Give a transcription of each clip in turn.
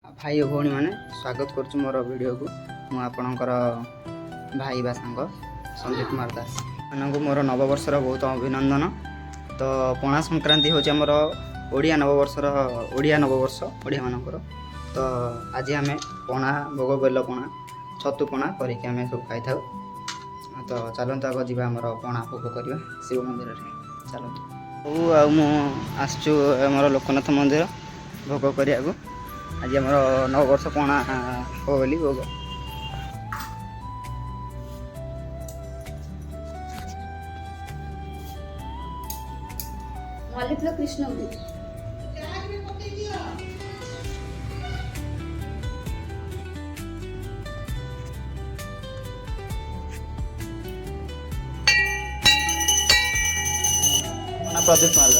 भाई और भौणी मैंने स्वागत करुँ मोर वीडियो को मु आपणकर भाई बा सांग संजय कुमार दास मानक मोर नववर्षर बहुत अभिनंदन। तो पणा संक्रांति हूँ आमर ओडिया नववर्षर ओडिया नववर्ष ओडिया मानकर। तो आज आम पणा भोग बेल पणा छतु पणा करके आम सब खाई था। तो चलते आग जा पणा भोग करवा शिव मंदिर में चलते आसचु आमर लोकनाथ मंदिर भोग करने को। आज आम नववर्ष पणा हो बोली भोग कृष्ण प्रदीप मार्ग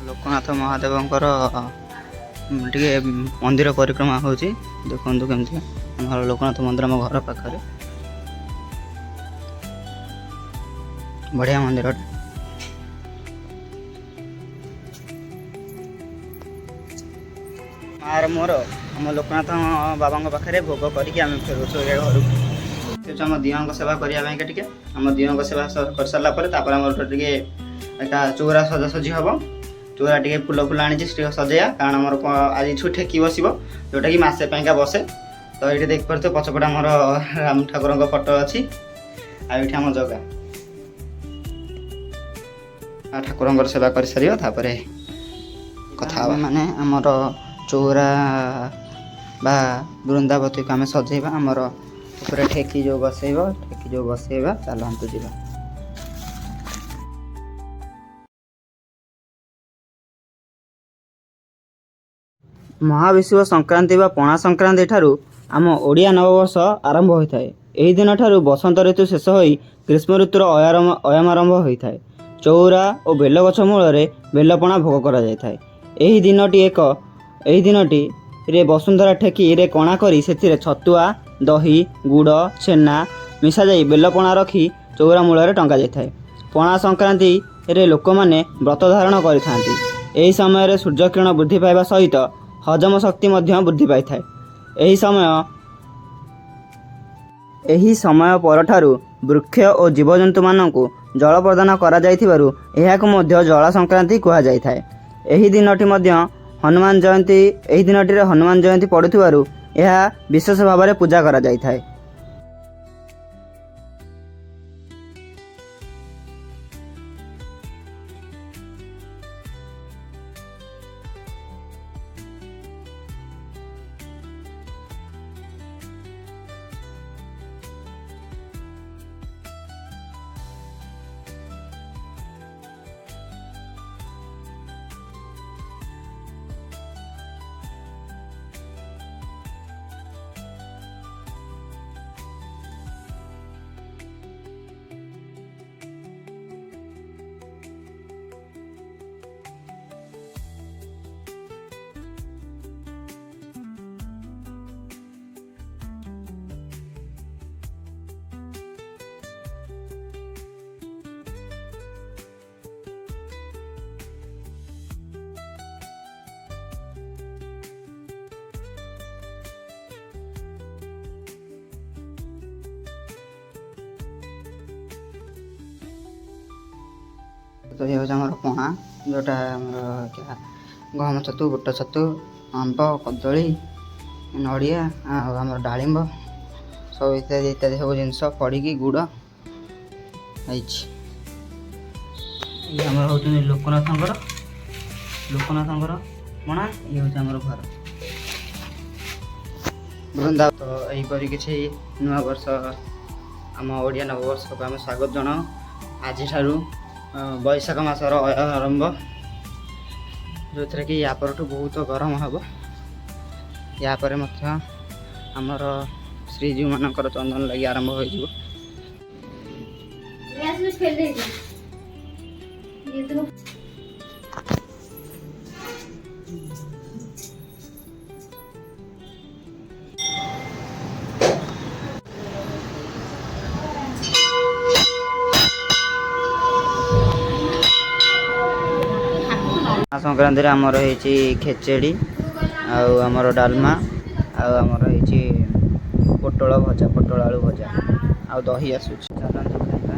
लोकनाथ महादेवंकर टे मंदिर परिक्रमा हो देखु केमती आम लोकनाथ मंदिर आम घर पाखे बढ़िया मंदिर मार मोर आम लोकनाथ बाबा पाखे भोग करके आम फेरुଛୁ घर को। आम दियों सेवा करने आम दियों सेवा कर सारापर आम चौरा सजासजी हम चौरा टे फुल फुल आनी सजाया कारण आमर आज छु ठेकी बस जोटा कि मसे पैंका बसे। तो ये देख पारे पछपटे आमर राम ठाकुर फटो अच्छी आम जगह ठाकुर सेवा कर सारे कथा माने आमर चौरा बा वृंदावती को आम सजेबा आमर ऊपर ठेकी जो बसैबा चलतु जा। महाविषुव संक्रांति बा पणा संक्रांति ठारू आम ओडिया नववर्ष आरंभ होता है। यही दिन ठारू बसंत ऋतु शेष होई ग्रीष्म ऋतुर अयम आरंभ होता है। चौरा और बेलगछ मूल बेलपणा भोग करा जाय थाए। एही दिनटी रे वसुंधरा ठेकी रे कणा करी सेथिरे छतुआ दही गुड़ छेना मिसा जाई बेलपणा रखी चौरा मूल टंगा जाय थाए। पणा संक्रांति रे लोक माने व्रत धारण करिथांती। एही समय रे सूर्य किरण वृद्धि पाइबा सहित हजम शक्ति मध्य वृद्धि पाई थाए। एही समय परठारु वृक्ष और जीवजंतु मानकु जल प्रदान करा जाइथिबारु एहाकु मध्य जल संक्रांति कहा जाय थाए। एही दिनटी मध्य हनुमान जयंती पड़ुथिबारु एहा विशेष भाव में पूजा करा जाय थाए। तो ये हमारा पणा जोटा क्या गहम छतु बुट छतु आंब कदली नड़िया आम डालिंब सब इत्यादि इत्यादि सब जिनस पड़ी गुड़ आमर हूँ लोकनाथंकर पणा ये हूँ आमर घर वृंदा। तो यहीपरि किसी नुआ वर्ष आम ओडिया नववर्ष को आम स्वागत जनाऊ। आज वैशाख मासर आरंभ जो थे कि या पर बहुत गरम हम यापर आमर श्रीजीव मानकर चंदन लगी आरंभ हो। ସଂକ୍ରାନ୍ତିରେ ଆମର ହେଇଛି ଖେଚେଡ଼ି ଆଉ ଆମର ଡାଲମା ଆଉ ଆମର ହେଇଛି ପୋଟଳ ଭଜା, ପୋଟଳ ଆଳୁ ଭଜା ଆଉ ଦହି ଆସୁଛି। ଚାଲନ୍ତୁ ଖାଇବା।